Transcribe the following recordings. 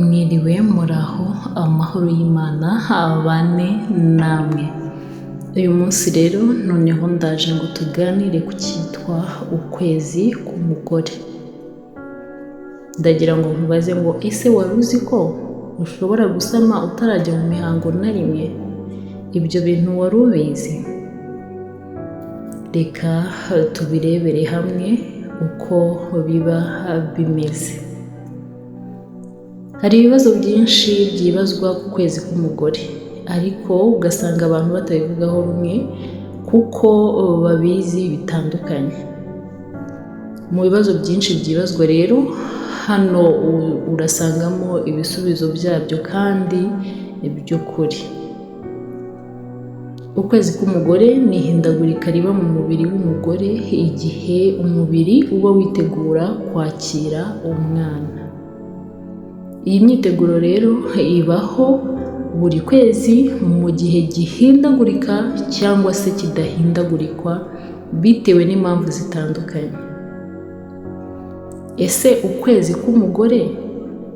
Mwiriwe muraho amahoro y'Imana abane namwe. Uyu munsi rero noneho ndaje ngo tuganire ku cyitwa ukwezi k'umugore. Ndagira ngo nkubaze ngo ese wari uzi ko ushobora gusama utarajya mu mihango na rimwe? Ibyo bintu wari ubizi? Reka tubirebere hamwe uko biba bimeze. Hari ibibazo byinshi byibazwa ku kwezi k'umugore, ariko ugasanga abantu batabivugaho rumwe kuko babizi bitandukanye. Mu bibazo byinshi byibazwa rero, hano urasangamo ibisubizo byabyo kandi by'ukuri. Ukwezi k'umugore ni ihindagurika riba mu mubiri w'umugore igihe umubiri uba witegura kwakira umwana. Iyi myiteguro rero ibaho buri kwezi mu gihe gihindagurika cyangwa se kidahindagurikwa bitewe n'impamvu zitandukanye. Ese ukwezi k'umugore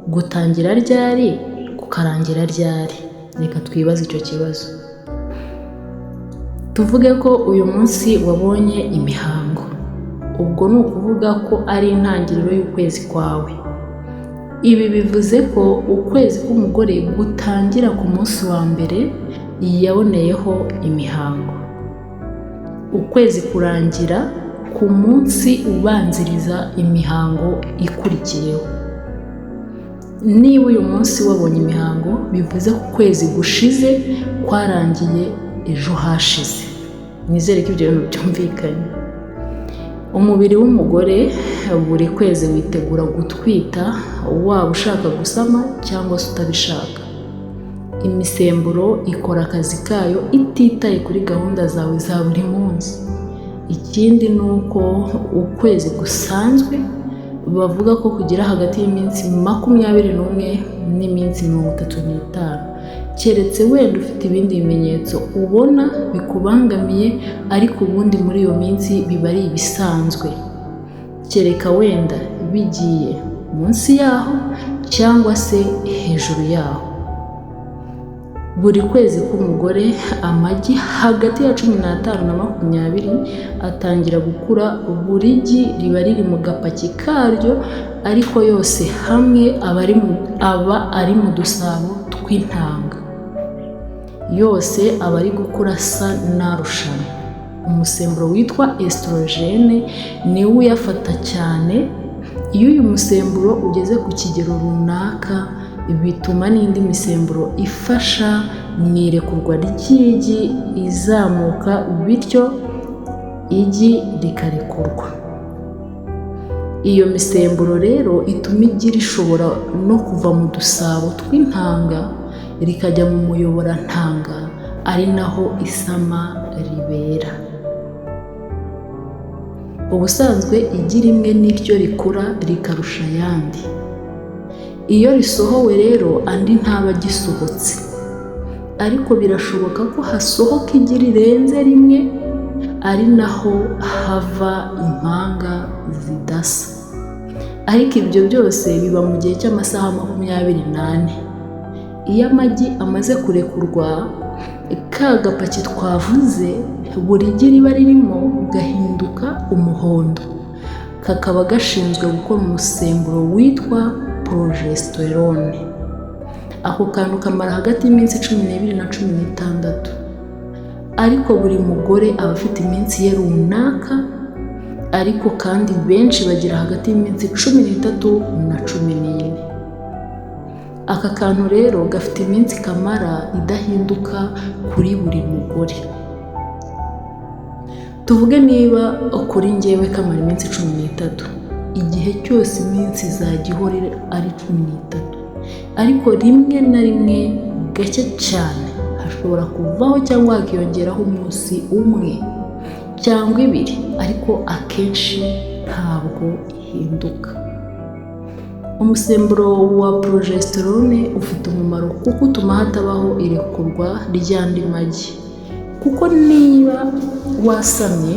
gutangira ryari kukarangira ryari? Reka twibaze icyo kibazo. Tuvuge ko uyu munsi wabonye imihango, ubwo ni ukuvuga ko ari intangiriro y'ukwezi kwawe. Ibi bivuze ko ukwezi k'umugore gutangira ku munsi wa mbere yaboneyeho imihango, ukwezi kurangira ku munsi ubanziriza imihango ikurikiyeho. Niba uyu munsi wabonye imihango, bivuze ko ukwezi gushize kwarangiye ejo hashize. Nizere ko ibyo bintu byumvikanye. Umubiri w'umugore buri kwezi witegura gutwita, waba ushaka gusama cyangwa se utabishaka. Imisemburo ikora akazi kayo ititaye kuri gahunda zawe za buri munsi. Ikindi ni uko ukwezi gusanzwe bavuga ko kugira hagati y'iminsi 21 n'iminsi 35, keretse wenda ufite ibindi bimenyetso ubona bikubangamiye, ariko ubundi muri iyo minsi biba ari ibisanzwe, kereka wenda bigiye munsi yaho cyangwa se hejuru yaho. Buri kwezi k'umugore amagi hagati ya 15 na 20 atangira gukura. Buri gi riba riri mu gapaki karyo, ariko yose hamwe aba ari mu dusabo tw'intanga. Yose aba ari gukura asa n'arushanwa. Umusemburo witwa estrogene niwo uyafata cyane. Iyo uyu musemburo ugeze ku kigero runaka, bituma n'indi misemburo ifasha mu irekurwa ry'igi izamuka, bityo igi rikarekurwa. Iyo misemburo rero ituma igi rishobora no kuva mu dusabo tw'intanga rikajya mu muyoborantanga, ari naho isama ribera. Ubusanzwe igi rimwe niryo rikura rikarusha ayandi. Iyo risohowe rero andi ntaba agisohotse, ariko birashoboka ko hasohoka igi rirenze rimwe, ari naho hava impanga zidasa. Ariko ibyo byose biba mu gihe cy'amasaha 24. Iyo amagi amaze kurekurwa, ka gapaki twavuze buri gi riba ririmo gahinduka umuhondo, kakaba gashinzwe gukora umusemburo witwa progesterone. Ako kantu kamara hagati y'iminsi 12 na 16, ariko buri mugore aba afite iminsi ye runaka, ariko kandi benshi bagira hagati y'iminsi 13 na 14. Aka kantu rero gafite iminsi kamara idahinduka kuri buri mugore. Tuvuge niba kuri njyewe kamara iminsi 13, igihe cyose iminsi izagihora ari 13, ariko rimwe na rimwe gake cyane hashobora kuvaho cyangwa hakiyongeraho umunsi umwe cyangwa 2, ariko akenshi ntabwo ihinduka. Umusemburo wa progesterone ufite umumaro kuko utuma hatabaho irekurwa ry'andi magi, kuko niba wasamye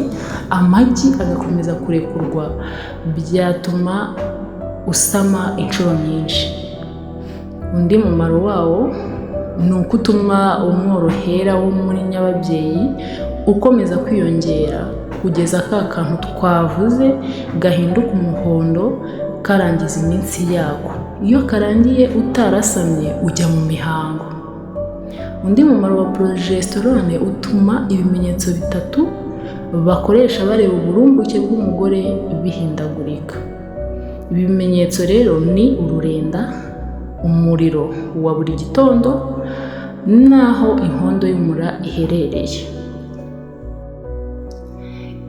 amagi agakomeza kurekurwa, byatuma usama inshuro nyinshi. Undi mumaro wawo ni uko utuma umworohera wo muri nyababyeyi ukomeza kwiyongera kugeza ka kantu twavuze gahinduka umuhondo karangiza iminsi yako. Iyo karangiye utarasamye ujya mu mihango. Undi mumaro wa progesterone utuma ibimenyetso bitatu bakoresha bareba uburumbuke bw'umugore bihindagurika. Ibi bimenyetso rero ni ururenda, umuriro wa buri gitondo, n'aho inkondo y'umura iherereye.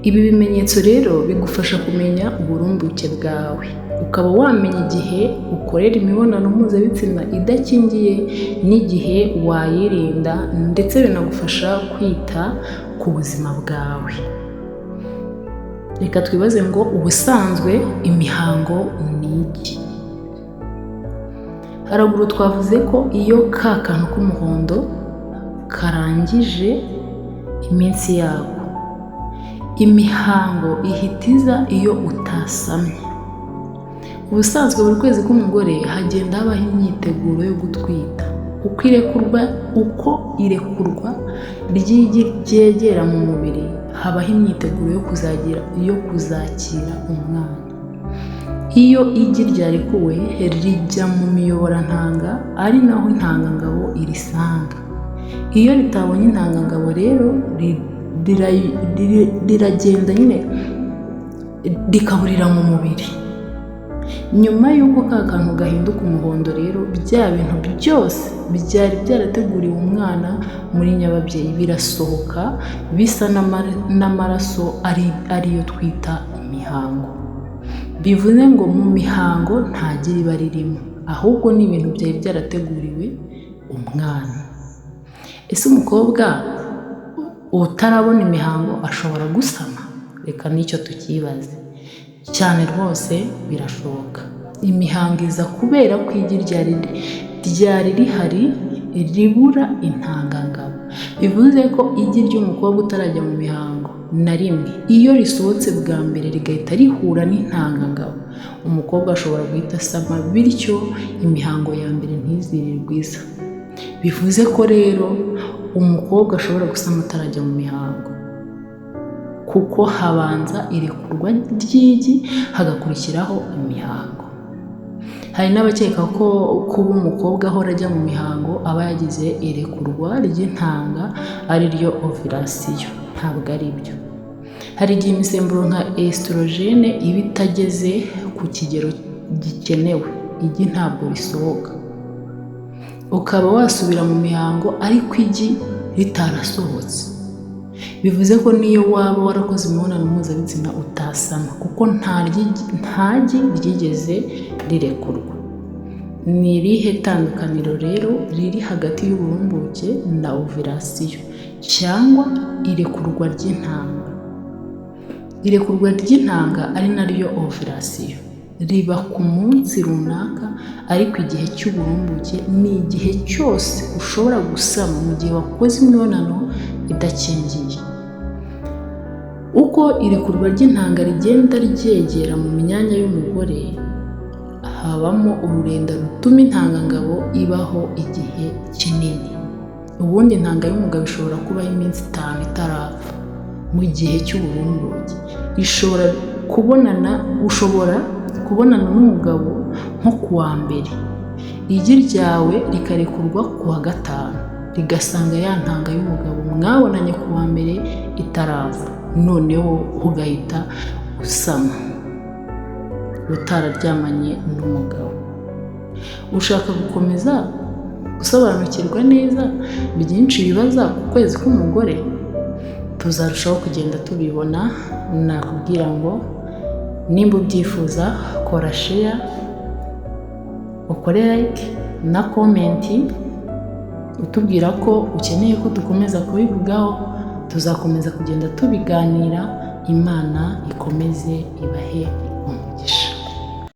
Ibi bimenyetso rero bigufasha kumenya uburumbuke bwawe, ukaba wamenya igihe ukorera imibonano mpuzabitsina idakingiye n'igihe wayirinda, ndetse binagufasha kwita ku buzima bwawe. Reka twibaze ngo ubusanzwe imihango ni iki? Haraguru twavuze ko iyo ka kantu k'umuhondo karangije iminsi yako, imihango ihitiza iyo utasamye. Ubusanzwe buri kwezi k'umugore hagenda habaho imyiteguro yo gutwita. Uko irekurwa ry'igi ryegera mu mubiri, habaho imyiteguro yo kuzakira umwana. Iyo igi ryarekuwe rijya mu miyoborantanga, ari naho intangangabo irisanga. Iyo ritabonye intangangabo rero riragenda nyine rikaburira mu mubiri. Nyuma y'uko ka kantu gahinduka umuhondo rero, bya bintu byose byari byarateguriwe umwana muri nyababyeyi birasohoka bisa n'amaraso ariyo twita imihango. Bivuze ngo mu mihango nta gi riba ririmo, ahubwo ni ibintu byari byarateguriwe umwana. Ese umukobwa utarabona imihango ashobora gusama? Reka nicyo tukibaze. Cyane rwose birashoboka. Imihango iza kubera ko igi ryari rihari ribura intangangabo. Bivuze ko igi ry'umukobwa utarajya mu mihango na rimwe, iyo risohotse bwa mbere rigahita rihura n'intangangabo, umukobwa ashobora guhita asama, bityo imihango ya mbere ntizirirwe iza. Bivuze ko rero umukobwa ashobora gusama atarajya mu mihango, kuko habanza irekurwa ry'igi hagakurikiraho imihango. Hari n'abakeka ko kuba umukobwa ahora ajya mu mihango aba yagize irekurwa ry'intanga ari ryo ovulation. Ntabwo ari byo. Hari igihe imisemburo nka estrogene iba itageze ku kigero gikenewe, igi ntabwo risohoka, ukaba wasubira mu mihango ariko igi ritarasohotse. Bivuze ko niyo waba warakoze imibonano mpuzabitsina utasama, kuko nta gi ryigeze rirekurwa. Ni irihe tandukaniro rero riri hagati y'uburumbuke na ovulation cyangwa irekurwa ry'intanga? Irekurwa ry'intanga ari naryo ovulation riba ku munsi runaka, ariko igihe cy'uburumbuke ni igihe cyose ushobora gusama mu gihe wakoze imibonano idakingiye. Uko irekurwa ry'intanga rigenda ryegera mu myanya y'umugore, habamo ururenda rutuma intangangabo ibaho igihe kinini. Ubundi intanga y'umugabo ishobora kubaho iminsi 5 itarapfa. Mu gihe cy'uburumbuke ushobora kubonana n'umugabo nko kuwa mbere, igi ryawe rikarekurwa kuwa 5, rigasanga ya ntanga y'umugabo mwabonanye kuwa mbere itarapfa, noneho ugahita usama utararyamanye n'umugabo. Ushaka gukomeza gusobanukirwa neza byinshi bibaza ku kwezi k'umugore? Tuzarushaho kugenda tubibona. Nakubwira ngo nimba ubyifuza, kora share, ukore like na comment utubwira ko ukeneye ko dukomeza kubivugaho. Tuzakomeza kugenda tubiganira. Imana ikomeze ibahe umugisha.